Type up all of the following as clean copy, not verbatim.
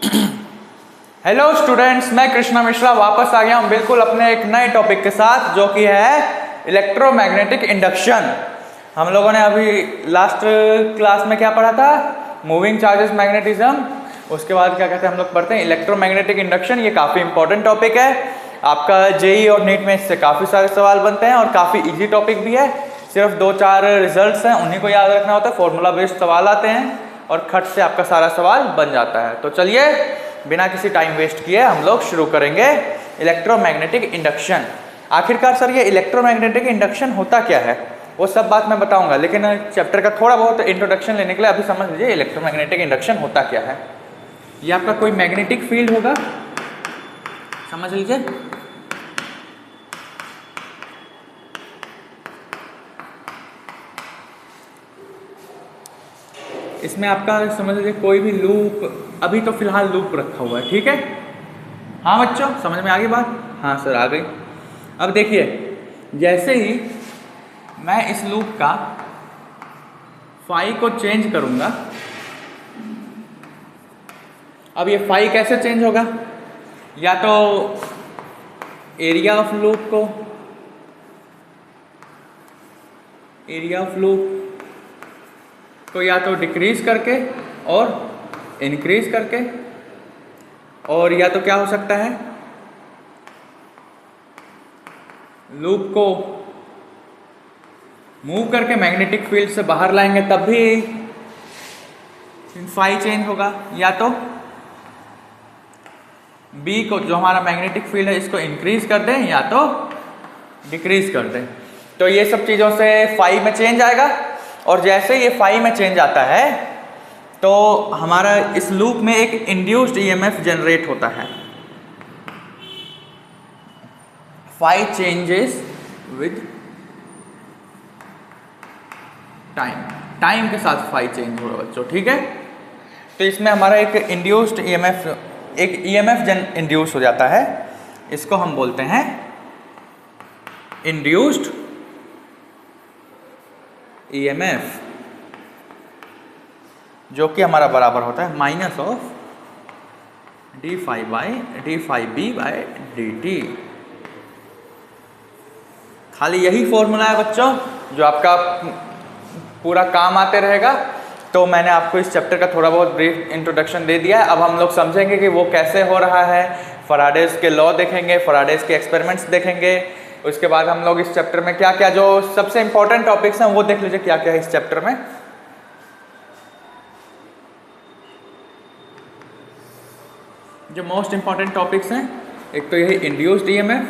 Hello students, मैं कृष्णा मिश्रा वापस आ गया हूं बिल्कुल अपने एक नए टॉपिक के साथ, जो कि है इलेक्ट्रोमैग्नेटिक इंडक्शन। हम लोगों ने अभी लास्ट क्लास में क्या पढ़ा था? Moving charges magnetism. उसके बाद क्या कहते हैं, हम लोग पढ़ते हैं इलेक्ट्रोमैग्नेटिक इंडक्शन। ये काफ़ी इंपॉर्टेंट टॉपिक है, आपका जेई और नीट में इससे काफ़ी सारे सवाल बनते हैं और काफ़ी ईजी टॉपिक भी है। सिर्फ 2-4 रिजल्ट्स हैं, उन्हीं को याद रखना होता है। फॉर्मूला बेस्ड सवाल आते हैं और खट से आपका सारा सवाल बन जाता है। तो चलिए बिना किसी टाइम वेस्ट किए हम लोग शुरू करेंगे इलेक्ट्रोमैग्नेटिक इंडक्शन। आखिरकार सर ये इलेक्ट्रोमैग्नेटिक इंडक्शन होता क्या है, वो सब बात मैं बताऊंगा, लेकिन चैप्टर का थोड़ा बहुत इंट्रोडक्शन लेने के लिए अभी समझ लीजिए इलेक्ट्रोमैग्नेटिक इंडक्शन होता क्या है। ये आपका कोई मैग्नेटिक फील्ड होगा, समझ लीजिए। इसमें आपका समझ लीजिए कोई भी लूप, अभी तो फिलहाल लूप रखा हुआ है, ठीक है। हाँ बच्चों, समझ में आ गई बात? हाँ सर आ गई। अब देखिए, जैसे ही मैं इस लूप का फाई को चेंज करूंगा, अब ये फाई कैसे चेंज होगा? या तो एरिया ऑफ लूप को या तो डिक्रीज करके और इंक्रीज करके, और या तो क्या हो सकता है, लूप को मूव करके मैग्नेटिक फील्ड से बाहर लाएंगे तब भी फाई चेंज होगा, या तो बी को, जो हमारा मैग्नेटिक फील्ड है, इसको इंक्रीज कर दें या तो डिक्रीज कर दें। तो ये सब चीज़ों से फाई में चेंज आएगा, और जैसे ये फाई में चेंज आता है तो हमारा इस लूप में एक इंड्यूस्ड ईएमएफ जनरेट होता है। फाई चेंजेस विद टाइम के साथ फाई चेंज होगा बच्चों, ठीक है। तो इसमें हमारा एक इंड्यूस्ड ईएमएफ, एक ईएमएफ इंड्यूस हो जाता है। इसको हम बोलते हैं इंड्यूस्ड ईएमएफ, जो कि हमारा बराबर होता है minus of D phi B by D T. खाली यही फॉर्मूला है बच्चों जो आपका पूरा काम आते रहेगा। तो मैंने आपको इस चैप्टर का थोड़ा बहुत ब्रीफ इंट्रोडक्शन दे दिया है। अब हम लोग समझेंगे कि वो कैसे हो रहा है, फराडेज के लॉ देखेंगे, फराडेज के एक्सपेरिमेंट्स देखेंगे। उसके बाद हम लोग इस चैप्टर में क्या क्या जो सबसे इंपॉर्टेंट टॉपिक्स हैं वो देख लीजिए क्या क्या है इस चैप्टर में। जो मोस्ट इंपॉर्टेंट टॉपिक्स हैं, एक तो यही इंड्यूस्ड ईएमएफ,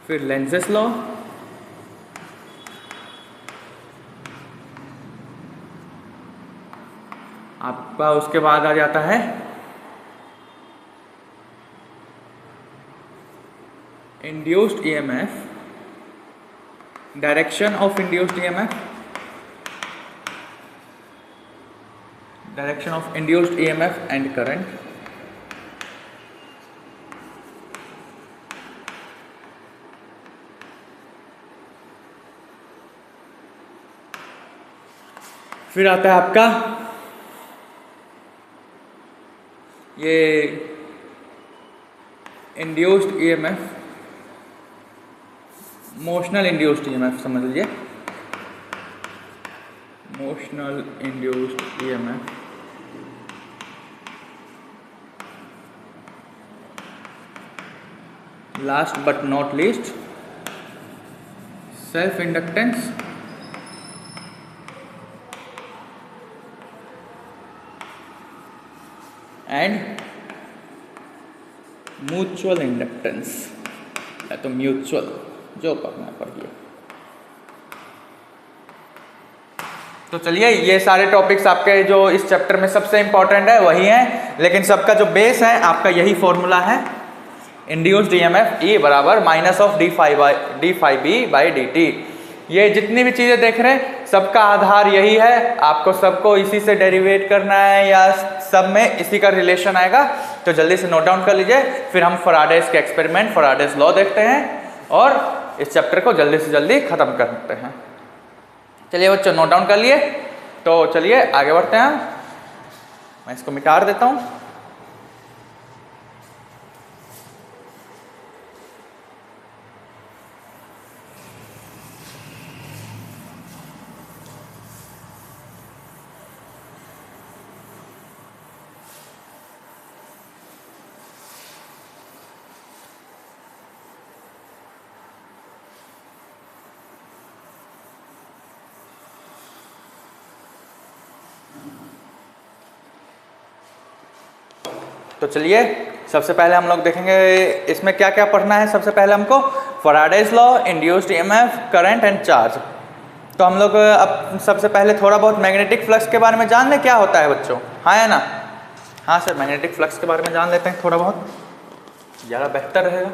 फिर लेंजेस लॉ, आपका उसके बाद आ जाता है induced EMF, direction of induced EMF, direction of induced EMF and current, फिर आता है आपका ये induced EMF, motional induced EMF, समझ लीजिए motional induced EMF. Last but not least self inductance and mutual inductance, या तो म्यूचुअल, जो पढ़ना पढ़िए। तो चलिए, ये सारे टॉपिक्स आपके जो इस चैप्टर में सबसे इंपॉर्टेंट है वही हैं, लेकिन सबका जो बेस है आपका यही फॉर्मूला है, इंड्यूस्ड ईएमएफ ई बराबर minus of D phi B by D T. ये जितनी भी चीज़ें देख रहे हैं सबका आधार यही है, आपको सबको इसी से डेरिवेट करना है या सब में इसी का रिलेशन आएगा। तो जल्दी से नोट डाउन कर लीजिए, फिर हम फराडेज के एक्सपेरिमेंट, फराडेज लॉ देखते हैं और इस चैप्टर को जल्दी से जल्दी खत्म करते हैं। चलिए बच्चों नोट डाउन कर लिए, तो चलिए आगे बढ़ते हैं। मैं इसको मिटा देता हूँ। तो चलिए सबसे पहले हम लोग देखेंगे इसमें क्या क्या पढ़ना है। सबसे पहले हमको Faraday's law, induced EMF, current and charge. तो हम लोग अब सबसे पहले थोड़ा बहुत मैग्नेटिक फ्लक्स के बारे में जान लें क्या होता है बच्चों। हाँ है ना? हाँ सर, मैग्नेटिक फ्लक्स के बारे में जान लेते हैं थोड़ा बहुत, ज़्यादा बेहतर रहेगा।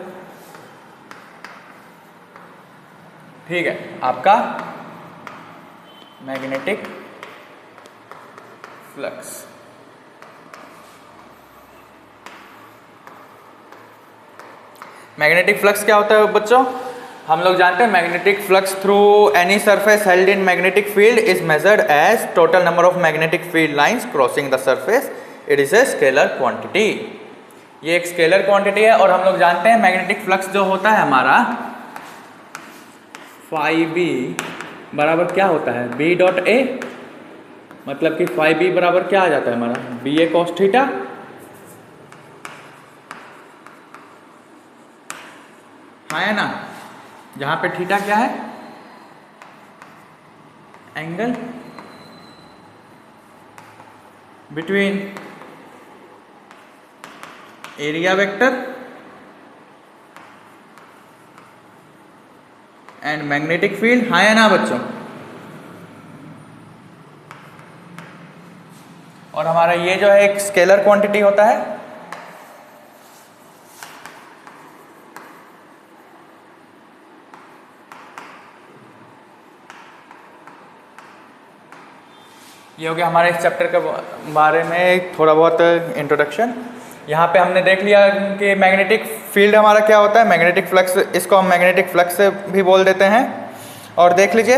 ठीक है, आपका मैग्नेटिक फ्लक्स। मैग्नेटिक फ्लक्स क्या होता है बच्चों? हम लोग जानते हैं magnetic flux through any surface held in magnetic field is measured as total number of magnetic field lines crossing the surface. It is a scalar quantity. ये एक स्केलर क्वांटिटी है। और हम लोग जानते हैं मैग्नेटिक फ्लक्स जो होता है हमारा फाई बी बराबर क्या होता है? बी डॉट ए, मतलब कि फाई बी बराबर क्या आ जाता है हमारा? बी ए कॉस थीटा। हाँ है ना? जहां पे थीटा क्या है? Angle between area vector and magnetic field. हाँ है ना बच्चों? और हमारा ये जो है एक स्केलर क्वांटिटी होता है। ये हो गया हमारे इस चैप्टर के बारे में थोड़ा बहुत इंट्रोडक्शन। यहाँ पे हमने देख लिया कि मैग्नेटिक फील्ड हमारा क्या होता है, मैग्नेटिक फ्लक्स, इसको हम मैग्नेटिक फ्लक्स से भी बोल देते हैं। और देख लीजिए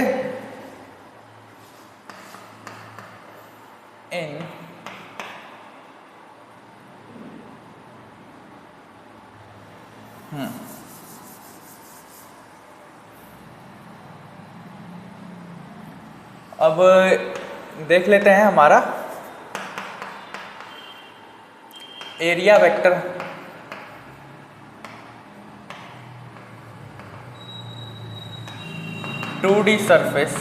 इन अब देख लेते हैं हमारा area vector. Two D surface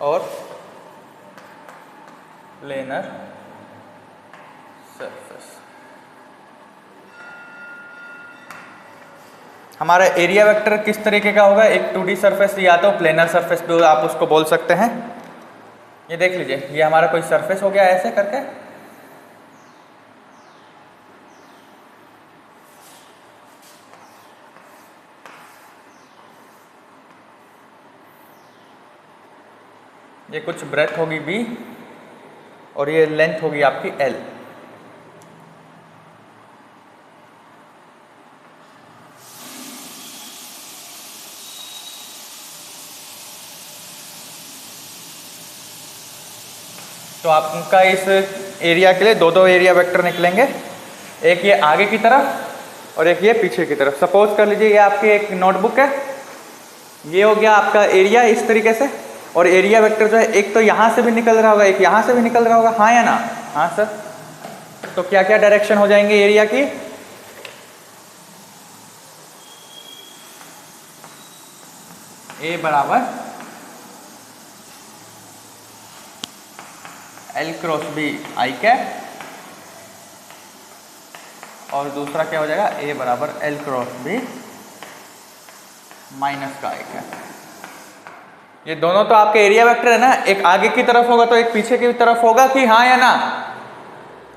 और प्लेनर सरफेस। हमारा एरिया वेक्टर किस तरीके का होगा? एक 2D सरफेस या तो प्लेनर सरफेस भी आप उसको बोल सकते हैं। ये देख लीजिए, ये हमारा कोई सरफेस हो गया ऐसे करके। ये कुछ ब्रेथ होगी B और ये लेंथ होगी आपकी L। तो आपका इस एरिया के लिए दो एरिया वेक्टर निकलेंगे, एक ये आगे की तरफ और एक ये पीछे की तरफ। सपोज कर लीजिए ये आपकी एक नोटबुक है, ये हो गया आपका एरिया इस तरीके से। और एरिया वेक्टर जो है एक तो यहाँ से भी निकल रहा होगा, एक यहाँ से भी निकल रहा होगा। हाँ या ना? हाँ सर। तो क्या क्या डायरेक्शन हो जाएंगे एरिया की? ए बराबर L क्रॉस B आई कैप, और दूसरा क्या हो जाएगा? A बराबर L क्रॉस B माइनस का आई कैप। ये दोनों तो आपके एरिया वेक्टर है ना, एक आगे की तरफ होगा तो एक पीछे की तरफ होगा कि हाँ या ना?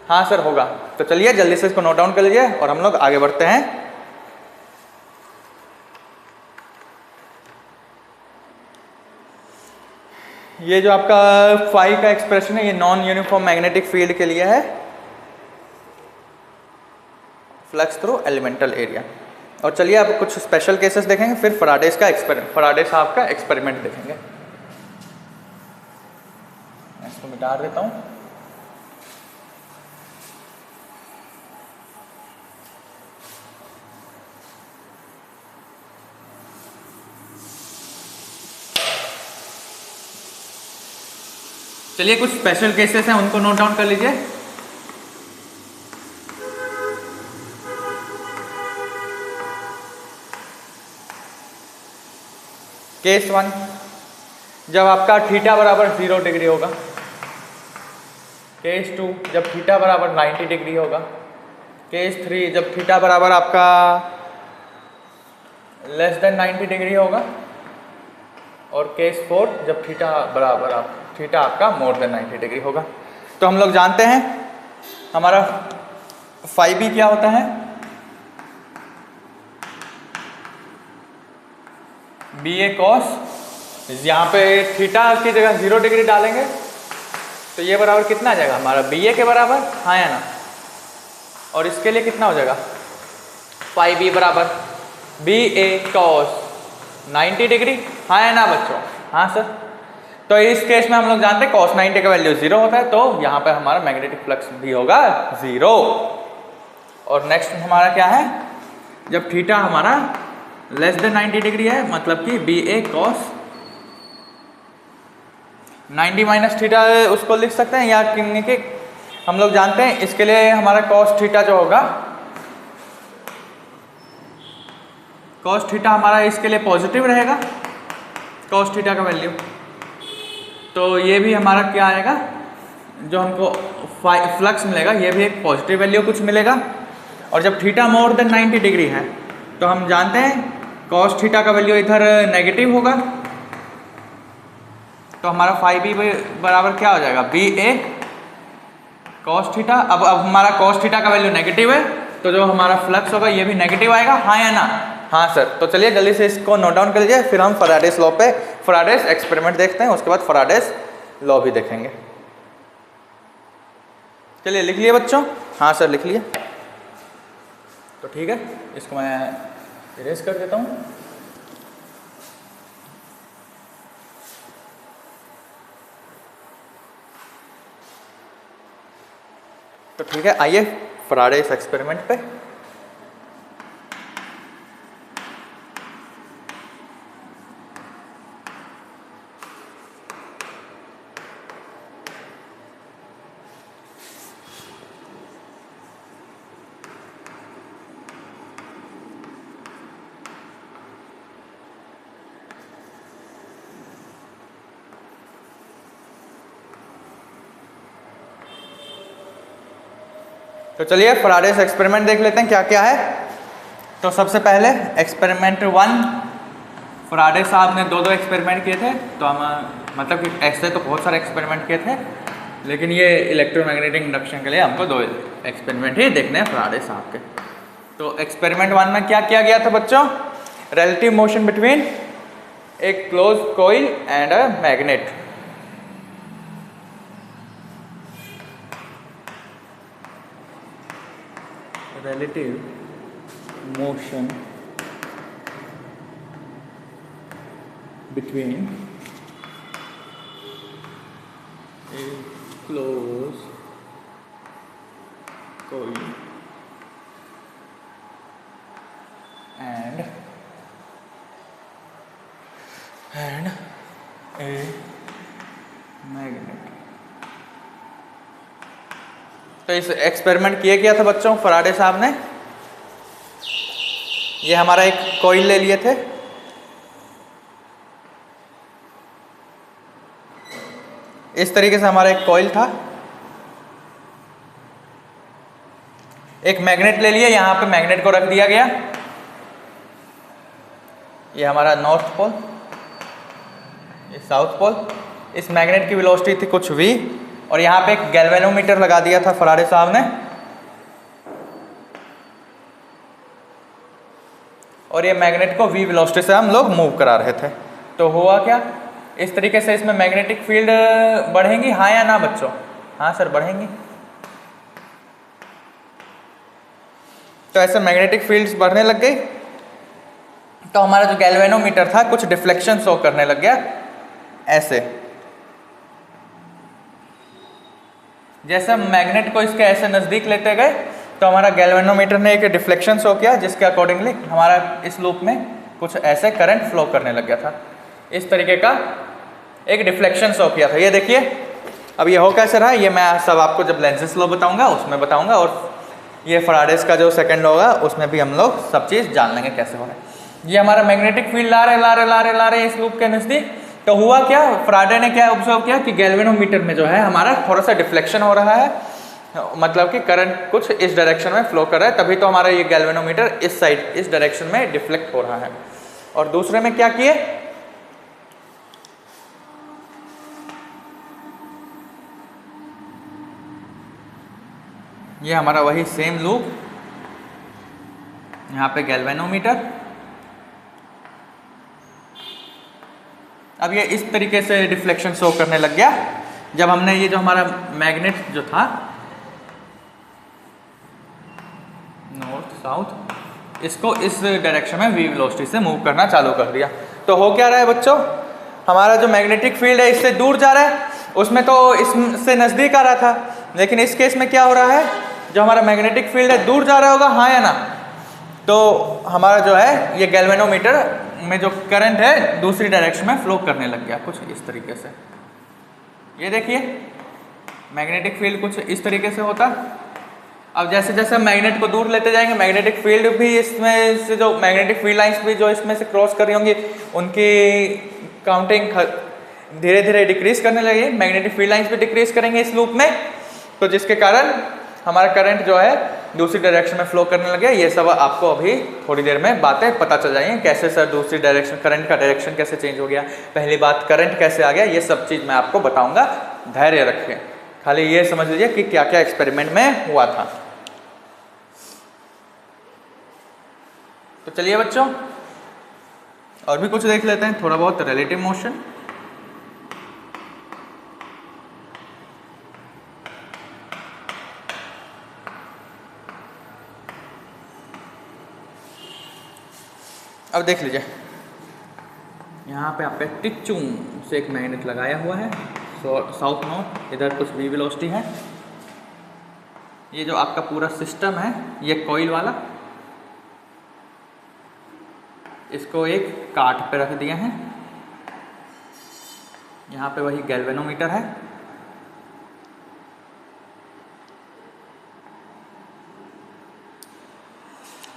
हाँ सर होगा। तो चलिए जल्दी से इसको नोट डाउन कर लीजिए और हम लोग आगे बढ़ते हैं। ये जो आपका फाई का एक्सप्रेशन है ये नॉन यूनिफॉर्म मैग्नेटिक फील्ड के लिए है, फ्लक्स थ्रू एलिमेंटल एरिया। और चलिए अब कुछ स्पेशल केसेस देखेंगे, फिर फराडेज साहब का एक्सपेरिमेंट देखेंगे। इसको मिटा देता हूँ। चलिए कुछ स्पेशल केसेस हैं, उनको नोट डाउन कर लीजिए। केस 1, जब आपका थीटा बराबर 0 डिग्री होगा। केस 2, जब थीटा बराबर 90 डिग्री होगा। केस 3, जब थीटा बराबर आपका लेस देन 90 डिग्री होगा। और केस 4, जब थीटा आपका मोर देन 90 डिग्री होगा। तो हम लोग जानते हैं हमारा फाई बी क्या होता है। बी ए कॉस, यहाँ पे थीटा की जगह 0 डिग्री डालेंगे तो ये बराबर कितना आ जाएगा हमारा बी ए के बराबर, हाँ या ना। और इसके लिए कितना हो जाएगा फाई बी बराबर बी ए कॉस 90 डिग्री, हाँ या ना बच्चों। हाँ सर। तो इस केस में हम लोग जानते हैं cos 90 का वैल्यू 0 होता है, तो यहाँ पे हमारा मैग्नेटिक फ्लक्स भी होगा 0। और नेक्स्ट हमारा क्या है, जब थीटा हमारा लेस देन 90 डिग्री है, मतलब कि बी ए कॉस 90 माइनस थीटा उसको लिख सकते हैं, या कि हम लोग जानते हैं इसके लिए हमारा cos थीटा जो होगा, cos थीटा हमारा इसके लिए पॉजिटिव रहेगा, cos थीटा का वैल्यू। तो ये भी हमारा क्या आएगा, जो हमको फ्लक्स मिलेगा ये भी एक पॉजिटिव वैल्यू कुछ मिलेगा। और जब थीटा मोर देन 90 डिग्री है तो हम जानते हैं cos थीटा का वैल्यू इधर नेगेटिव होगा, तो हमारा फाई बी बराबर क्या हो जाएगा बी ए cos थीटा। अब हमारा cos थीटा का वैल्यू नेगेटिव है, तो जो हमारा फ्लक्स होगा ये भी नेगेटिव आएगा, हाँ या ना। हाँ सर। तो चलिए जल्दी से इसको नोट डाउन कर लीजिए, फिर हम फराडेज लॉ पे फराडेज एक्सपेरिमेंट देखते हैं, उसके बाद फराडेज लॉ भी देखेंगे। चलिए लिख लिए बच्चों। हाँ सर लिख लिए। तो ठीक है, इसको मैं इरेज कर देता हूँ। तो ठीक है, आइए फराडेज एक्सपेरिमेंट पे। तो चलिए फराडेज एक्सपेरिमेंट देख लेते हैं क्या क्या है। तो सबसे पहले एक्सपेरिमेंट 1, फराडे साहब ने दो एक्सपेरिमेंट किए थे, तो हम मतलब कि ऐसे तो बहुत सारे एक्सपेरिमेंट किए थे, लेकिन ये इलेक्ट्रोमैग्नेटिक इंडक्शन के लिए हमको 2 एक्सपेरिमेंट ही देखने हैं फराडे साहब के। तो एक्सपेरिमेंट 1 में क्या किया गया था बच्चों, relative motion between A close coil and a magnet. relative motion between a closed coil and a magnet। तो इस एक्सपेरिमेंट किया गया था बच्चों फराडे साहब ने। ये हमारा एक कॉइल ले लिए थे, इस तरीके से हमारा एक कॉइल था, एक मैग्नेट ले लिया, यहां पे मैग्नेट को रख दिया गया। ये हमारा नॉर्थ पोल, ये साउथ पोल। इस मैग्नेट की वेलोसिटी थी कुछ v, और यहाँ पे एक गैल्वेनोमीटर लगा दिया था फराडे साहब ने, और ये मैग्नेट को v वेलोसिटी से हम लोग मूव करा रहे थे। तो हुआ क्या, इस तरीके से इसमें मैग्नेटिक फील्ड बढ़ेंगी, हाँ या ना बच्चों। हाँ सर बढ़ेंगी। तो ऐसे मैग्नेटिक फील्ड्स बढ़ने लग गई, तो हमारा जो गैल्वेनोमीटर था कुछ डिफ्लेक्शन शो करने लग गया ऐसे। जैसे हम मैग्नेट को इसके ऐसे नज़दीक लेते गए तो हमारा गैल्वेनोमीटर ने एक डिफ्लेक्शन शो किया, जिसके अकॉर्डिंगली हमारा इस लूप में कुछ ऐसे करंट फ्लो करने लग गया था। इस तरीके का एक डिफ्लेक्शन शो किया था। ये देखिए अब ये हो कैसे रहा है, ये मैं सब आपको जब लेंसेज लॉ बताऊंगा उसमें बताऊंगा, और ये फैराडेज का जो सेकंड लॉ होगा उसमें भी हम लोग सब चीज़ जान लेंगे कैसे हो रहा है। ये हमारा मैग्नेटिक फील्ड ला रहे इस लूप के नज़दीक। तो हुआ क्या, फैराडे ने क्या ऑब्जर्व किया कि गैल्वेनोमीटर में जो है हमारा थोड़ा सा डिफ्लेक्शन हो रहा है, मतलब कि करंट कुछ इस डायरेक्शन में फ्लो कर रहा है, तभी तो हमारा ये गैल्वेनोमीटर इस साइड इस डायरेक्शन में डिफ्लेक्ट हो रहा है। और दूसरे में क्या किए, ये हमारा वही सेम लूप, यहाँ पे गैल्वेनोमीटर। अब ये इस तरीके से डिफ्लेक्शन शो करने लग गया जब हमने ये जो हमारा मैग्नेट जो था नॉर्थ साउथ, इसको इस डायरेक्शन में वी वेलोसिटी से मूव करना चालू कर दिया। तो हो क्या रहा है बच्चों, हमारा जो मैग्नेटिक फील्ड है इससे दूर जा रहा है, उसमें तो इससे नज़दीक आ रहा था, लेकिन इस केस में क्या हो रहा है, जो हमारा मैग्नेटिक फील्ड है दूर जा रहा होगा, हाँ या ना। तो हमारा जो है ये गैल्वेनोमीटर में जो करंट है दूसरी डायरेक्शन में फ्लो करने लग गया कुछ इस तरीके से। ये देखिए मैग्नेटिक फील्ड कुछ इस तरीके से होता। अब जैसे जैसे हम मैग्नेट को दूर लेते जाएंगे, मैग्नेटिक फील्ड भी इसमें से जो मैग्नेटिक फील्ड लाइंस भी जो इसमें से क्रॉस कर रही होंगी उनकी काउंटिंग धीरे धीरे डिक्रीज करने लगी, मैग्नेटिक फील्ड लाइंस भी डिक्रीज करेंगे इस लूप में, तो जिसके कारण हमारा करंट जो है दूसरी डायरेक्शन में फ्लो करने लगे। ये सब आपको अभी थोड़ी देर में बातें पता चल जाएंगी, कैसे सर दूसरी डायरेक्शन करंट का डायरेक्शन कैसे चेंज हो गया, पहली बात करंट कैसे आ गया, ये सब चीज़ मैं आपको बताऊंगा, धैर्य रखें। खाली ये समझ लीजिए कि क्या क्या एक्सपेरिमेंट में हुआ था। तो चलिए बच्चों और भी कुछ देख लेते हैं, थोड़ा बहुत रिलेटिव मोशन। अब देख लीजिए यहाँ पे आपके टिच्चू से एक मैग्नेट लगाया हुआ है, साउथ नॉर्थ, इधर कुछ वी वेलोसिटी है। ये जो आपका पूरा सिस्टम है ये कॉइल वाला, इसको एक काट पे रख दिए हैं, यहाँ पे वही गैल्वेनोमीटर है।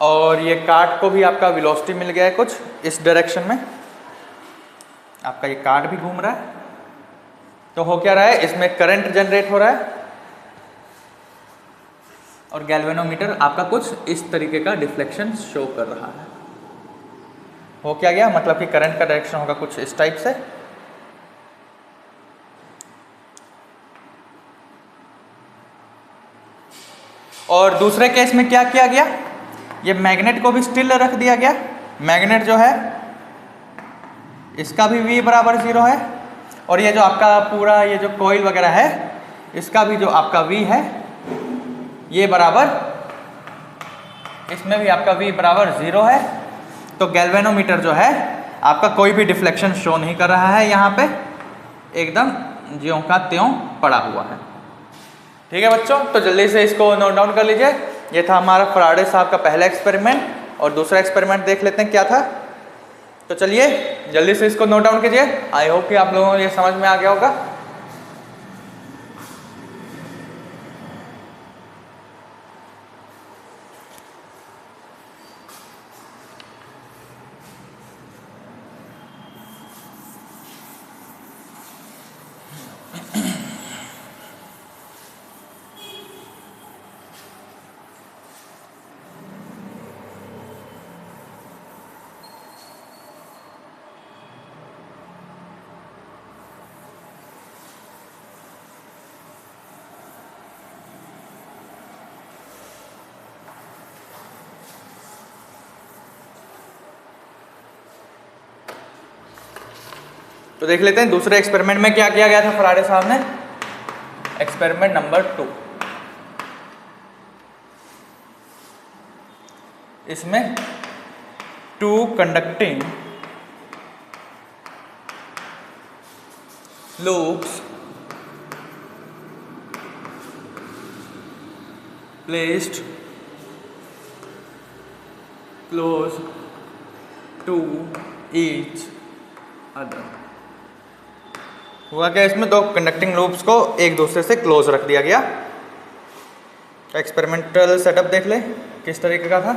और ये कार्ड को भी आपका वेलोसिटी मिल गया है कुछ इस डायरेक्शन में, आपका ये कार्ड भी घूम रहा है। तो हो क्या रहा है, इसमें करंट जनरेट हो रहा है और गैल्वेनोमीटर आपका कुछ इस तरीके का डिफ्लेक्शन शो कर रहा है। हो क्या गया, मतलब कि करंट का डायरेक्शन होगा कुछ इस टाइप से। और दूसरे केस में क्या किया गया, ये मैग्नेट को भी स्टिल रख दिया गया। मैग्नेट जो है इसका भी V बराबर 0 है, और ये जो आपका पूरा ये जो कॉइल वगैरह है इसका भी जो आपका V है ये बराबर, इसमें भी आपका V बराबर 0 है। तो गैल्वेनोमीटर जो है आपका कोई भी डिफ्लेक्शन शो नहीं कर रहा है, यहाँ पे एकदम ज्यों का त्यों पड़ा हुआ है। ठीक है बच्चों, तो जल्दी से इसको नोट डाउन कर लीजिए। ये था हमारा फैराडे साहब का पहला एक्सपेरिमेंट, और दूसरा एक्सपेरिमेंट देख लेते हैं क्या था। तो चलिए जल्दी से इसको नोट डाउन कीजिए। आई होप कि आप लोगों को ये समझ में आ गया होगा। तो देख लेते हैं दूसरे एक्सपेरिमेंट में क्या किया गया था फैराडे साहब ने। एक्सपेरिमेंट नंबर 2, इसमें two conducting loops placed close to each other। हुआ क्या, इसमें दो कंडक्टिंग लूप्स को एक दूसरे से क्लोज रख दिया गया। एक्सपेरिमेंटल सेटअप देख ले किस तरीके का था।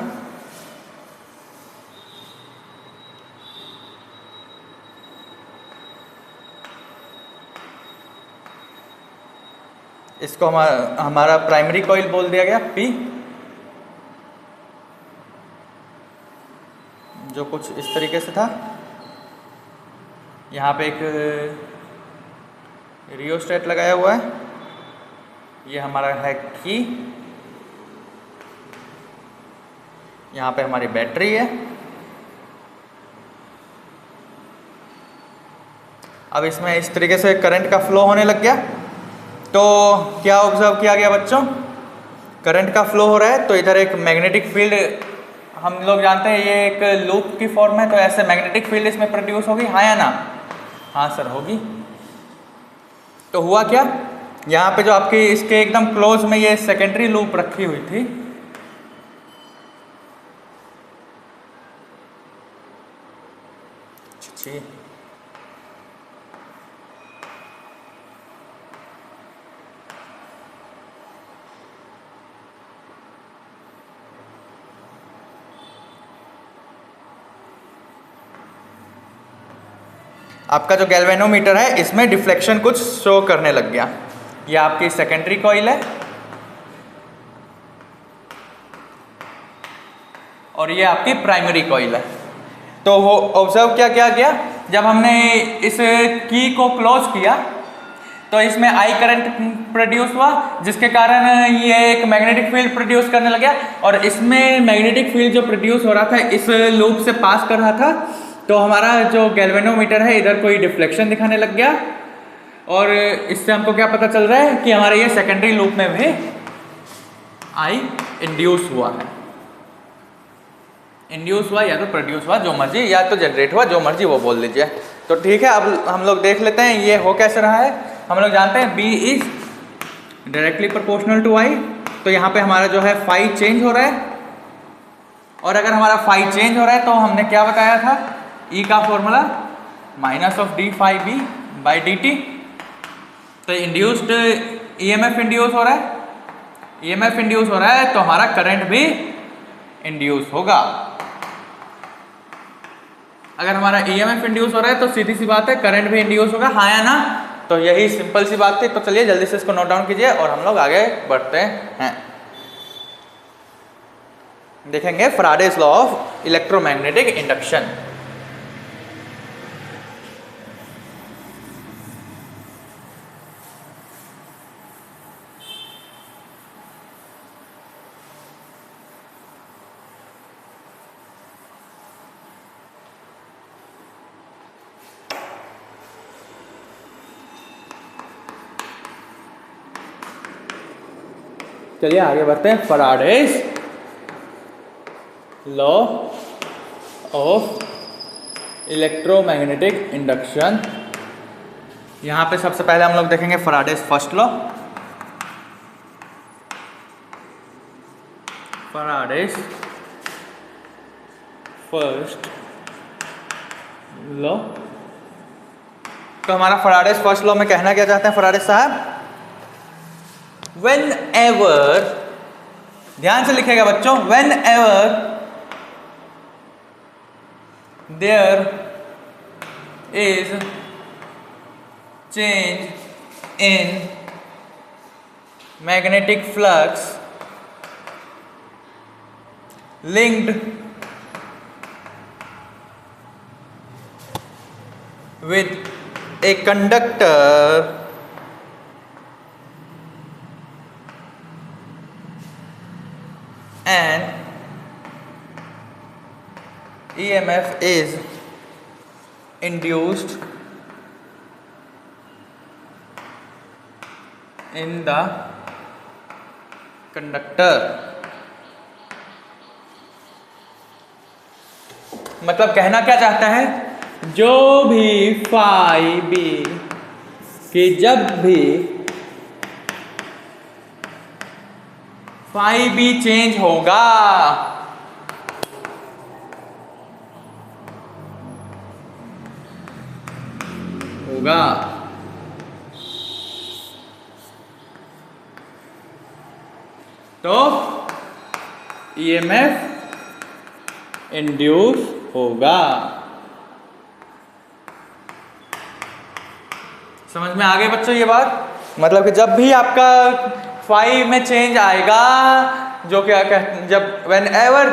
इसको हमारा प्राइमरी कॉइल बोल दिया गया P, जो कुछ इस तरीके से था। यहाँ पे एक रियोस्टेट लगाया हुआ है, ये हमारा है की। यहाँ पे हमारी बैटरी है। अब इसमें इस तरीके से करंट का फ्लो होने लग गया। तो क्या ऑब्जर्व किया गया बच्चों, करंट का फ्लो हो रहा है तो इधर एक मैग्नेटिक फील्ड, हम लोग जानते हैं ये एक लूप की फॉर्म है, तो ऐसे मैग्नेटिक फील्ड इसमें प्रोड्यूस होगी, हाँ या ना? हाँ सर होगी। तो हुआ क्या, यहाँ पे जो आपकी इसके एकदम क्लोज में ये सेकेंडरी लूप रखी हुई थी, जी आपका जो गैल्वेनोमीटर है इसमें डिफ्लेक्शन कुछ शो करने लग गया। ये आपकी सेकेंडरी कॉइल है और ये आपकी प्राइमरी कॉइल है। तो वो ऑब्जर्व क्या किया गया, जब हमने इस की को क्लोज किया तो इसमें आई करंट प्रोड्यूस हुआ, जिसके कारण ये एक मैग्नेटिक फील्ड प्रोड्यूस करने लग गया। और इसमें मैग्नेटिक फील्ड जो प्रोड्यूस हो रहा था इस लूप से पास कर रहा था, तो हमारा जो गैल्वेनोमीटर है इधर कोई डिफ्लेक्शन दिखाने लग गया। और इससे हमको क्या पता चल रहा है कि हमारे ये सेकेंडरी लूप में भी आई इंड्यूस हुआ है। इंड्यूस हुआ या तो प्रोड्यूस हुआ, जो मर्जी, या तो जनरेट हुआ, जो मर्जी वो बोल लीजिए। तो ठीक है, अब हम लोग देख लेते हैं ये हो कैसे रहा है। हम लोग जानते हैं B is directly proportional to I, तो यहाँ पे हमारा जो है फाई चेंज हो रहा है। और अगर हमारा फाई चेंज हो रहा है तो हमने क्या बताया था, E का formula minus of D phi B by D T. तो इंड्यूस्ड EMF इंड्यूस हो रहा है, EMF इंड्यूस हो रहा है तो हमारा करंट भी इंड्यूस होगा। अगर हमारा EMF इंड्यूस हो रहा है तो सीधी सी बात है करंट भी इंड्यूस होगा, हाँ या ना? तो यही सिंपल सी बात थी। तो चलिए जल्दी से इसको नोट डाउन कीजिए और हम लोग आगे बढ़ते हैं। देखेंगे Faraday's law of electromagnetic induction. चलिए आगे बढ़ते हैं। Faraday's law of electromagnetic induction. यहाँ पे सबसे पहले हम लोग देखेंगे Faraday's first law. Faraday's first law. तो हमारा फैराडेज फर्स्ट लॉ में कहना क्या चाहते हैं फैराडेज साहब, whenever, ध्यान से लिखेगा बच्चों, whenever there is change in magnetic flux linked with a conductor and EMF is induced in the conductor। मतलब कहना क्या चाहता है, जो भी फाई बी कि जब भी फाई बी चेंज होगा तो ईएमएफ इंड्यूस होगा। समझ में आ गई बच्चों ये बात? मतलब कि जब भी आपका फाई में चेंज आएगा, जो क्या कहते, जब वेन एवर,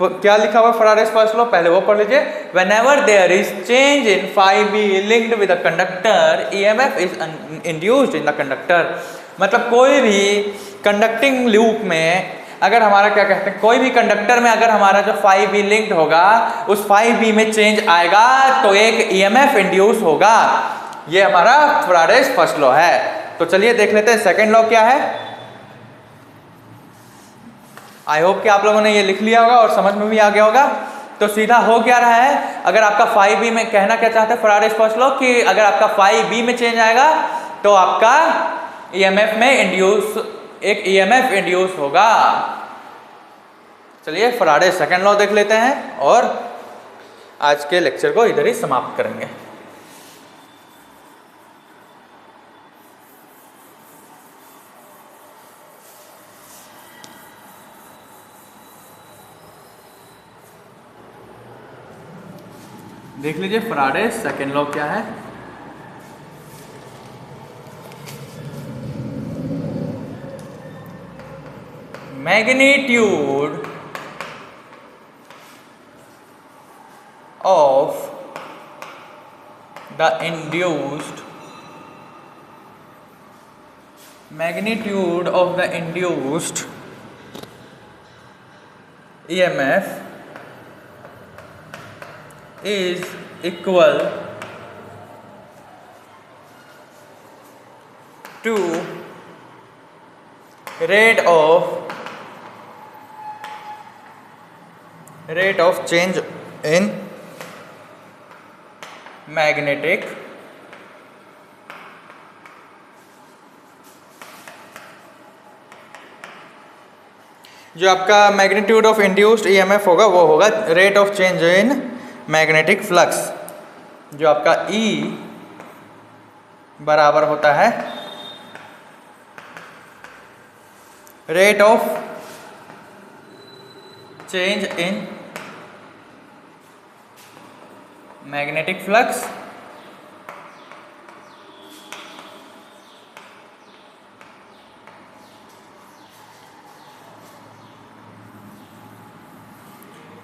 क्या लिखा हुआ फैराडेज फर्स्ट लॉ, पहले वो पढ़ लीजिए। Whenever there is change in phi B linked with the conductor, EMF is induced in the conductor. मतलब कोई भी कंडक्टिंग लूप में अगर हमारा क्या कहते हैं, कोई भी कंडक्टर में अगर हमारा जो फाई बी लिंक्ड होगा, उस फाई बी में चेंज आएगा तो एक ईएमएफ इंड्यूस होगा। ये हमारा फैराडेज फर्स्ट लॉ है। तो चलिए देख लेते हैं सेकंड लॉ क्या है। आई होप कि आप लोगों ने ये लिख लिया होगा और समझ में भी आ गया होगा। तो सीधा हो क्या रहा है, अगर आपका फाई बी में, कहना क्या चाहते हैं फैराडेज फर्स्ट लॉ कि अगर आपका फाई बी में चेंज आएगा तो आपका ईएमएफ में इंड्यूस, एक ईएमएफ इंड्यूस होगा। चलिए फैराडेज सेकंड लॉ देख लेते हैं और आज के लेक्चर को इधर ही समाप्त करेंगे। देख लीजिए फैराडेज सेकंड लॉ क्या है। Magnitude of the induced EMF is equal to rate of change in magnetic जो आपका मैग्नीट्यूड ऑफ इंड्यूस्ड ईएमएफ होगा वो होगा rate of change in magnetic flux, जो आपका E बराबर होता है rate of change in magnetic flux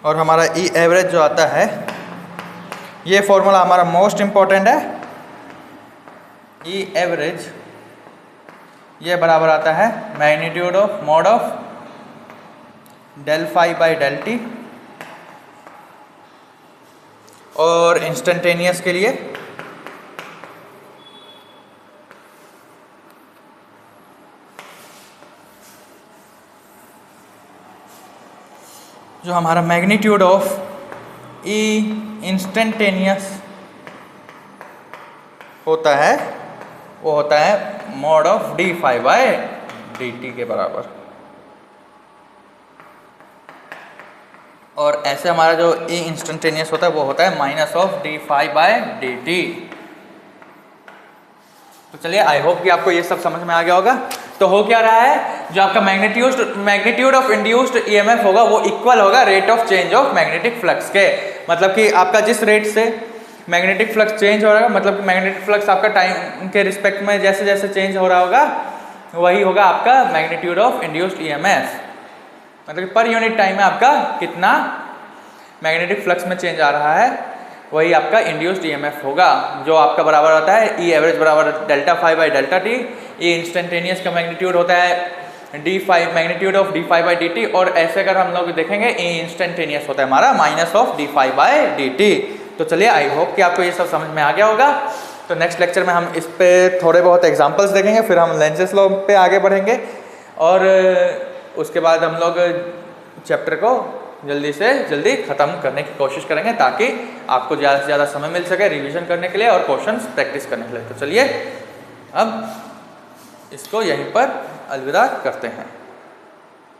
और हमारा ई एवरेज जो आता है, ये फॉर्मूला हमारा मोस्ट इंपॉर्टेंट है। ई एवरेज ये बराबर आता है magnitude of mod of del phi by del T, और इंस्टेंटेनियस के लिए जो हमारा मैग्नीट्यूड ऑफ ई इंस्टेंटेनियस होता है वो होता है mod of D phi by D T के बराबर। और ऐसे हमारा जो ई इंस्टेंटेनियस होता है वो होता है minus of D phi by D T. तो चलिए आई होप कि आपको ये सब समझ में आ गया होगा। तो हो क्या रहा है, जो आपका मैग्नीट्यूड ऑफ इंड्यूस्ड ईएमएफ होगा वो इक्वल होगा rate of change of magnetic flux के। मतलब कि आपका जिस रेट से मैग्नेटिक फ्लक्स चेंज हो रहा है, मतलब मैग्नेटिक फ्लक्स आपका टाइम के रिस्पेक्ट में जैसे जैसे चेंज हो रहा होगा वही होगा आपका मैग्नीट्यूड ऑफ इंड्यूस्ड ईएमएफ। मतलब पर यूनिट टाइम में आपका कितना मैग्नेटिक फ्लक्स में चेंज आ रहा है वही आपका इंड्यूस्ड ईएमएफ होगा, जो आपका बराबर होता है ई एवरेज बराबर delta phi by delta T. E instantaneous का मैग्नीट्यूड होता है D phi, magnitude of D phi by D T. और ऐसे अगर हम लोग देखेंगे ई इंस्टेंटेनियस होता है हमारा minus of D phi by D T. तो चलिए आई होप कि आपको ये सब समझ में आ गया होगा। तो नेक्स्ट लेक्चर में हम इस पे थोड़े बहुत एग्जाम्पल्स देखेंगे, फिर हम लेंसेज लॉ पे आगे बढ़ेंगे और उसके बाद हम लोग चैप्टर को जल्दी से जल्दी ख़त्म करने की कोशिश करेंगे ताकि आपको ज़्यादा से ज़्यादा समय मिल सके रिवीजन करने के लिए और क्वेश्चंस प्रैक्टिस करने के लिए। तो चलिए अब इसको यहीं पर अलविदा करते हैं।